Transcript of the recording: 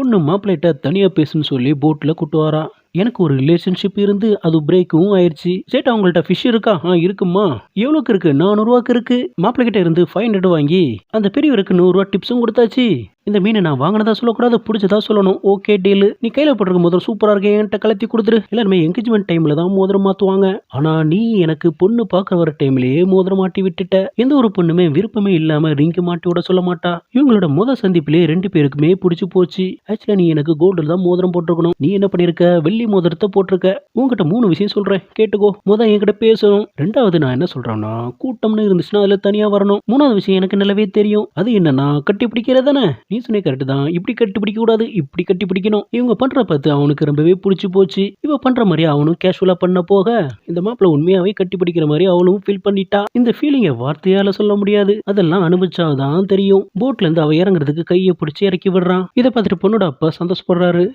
பொண்ணு மாப்பிள்ளைட்ட தனியா பேசுன்னு சொல்லி போட்ல கூட்டு வரா. எனக்கு ஒரு ரிலேஷன்ஷிப் இருந்து அது பிரேக்கும் ஆயிடுச்சு. சேட்டா உங்கள்ட்ட ஃபிஷ் இருக்கா? இருக்குமா. எவ்வளோக்கு இருக்கு? 400 இருக்கு. மாப்பிள்ளை கிட்ட இருந்து 500 வாங்கி அந்த பெரியவருக்கு 100 டிப்ஸும் கொடுத்தாச்சு. இந்த மீனை நான் வாங்கினதா சொல்லக்கூடாது, பிடிச்சதா சொல்லணும். Okay deal. நீ கையில போட்டிருக்க மோதிரம் சூப்பரா இருக்கு, என்கிட்ட கலத்தி கொடுத்துரு. எல்லாருமே என்கேஜ்மெண்ட் டைம்ல தான் மோதிரம் மாத்துவாங்க. ஆனா நீ எனக்கு பொண்ணு பார்க்க வர டைம்லயே மோதிரம் மாட்டி விட்டுட்ட. எந்த ஒரு பொண்ணுமே விருப்பமே இல்லாம ரிங்கு மாட்டி விட சொல்ல மாட்டா. இவங்களோட முதல் சந்திப்பிலே 2 பேருக்குமே பிடிச்சு போச்சு. ஆக்சுவலா நீ எனக்கு கோல்டு தான் மோதிரம் போட்டிருக்கணும். நீ என்ன பண்ணிருக்க? வெள்ளி மோதிரத்தை போட்டிருக்க. உங்ககிட்ட 3 விஷயம் சொல்றேன், கேட்டுக்கோ. என்கிட்ட பேசணும். 2வது நான் என்ன சொல்றேன்னா, கூட்டம்னு இருந்துச்சுன்னா அதுல தனியா வரணும். 3வது விஷயம் எனக்கு நல்லாவே தெரியும். அது என்னன்னா, கட்டி பிடிக்கிறதானே. நீ சொன்ன கரெக்ட் தான். இப்படி கட்டி பிடிக்க கூடாது, இப்படி கட்டி பிடிக்கணும். இவங்க பண்ற பார்த்து அவனுக்கு ரொம்பவே பிடிச்சு போச்சு. இவ பண்ற மாதிரி அவனும் கேஷுவலா பண்ண போக இந்த மாப்பிள்ள உண்மையாவே கட்டி பிடிக்கிற மாதிரி அவளும் ஃபீல் பண்ணிட்டா. இந்த ஃபீலிங்கை வார்த்தையால சொல்ல முடியாது, அதெல்லாம் அனுபவிச்சாதான் தெரியும். போட்ல இருந்து அவ இறங்குறதுக்கு கையை பிடிச்சி இறக்கி விடுறான். இதை பார்த்துட்டு பொண்ணோட அப்பா சந்தோஷப்படுறாரு.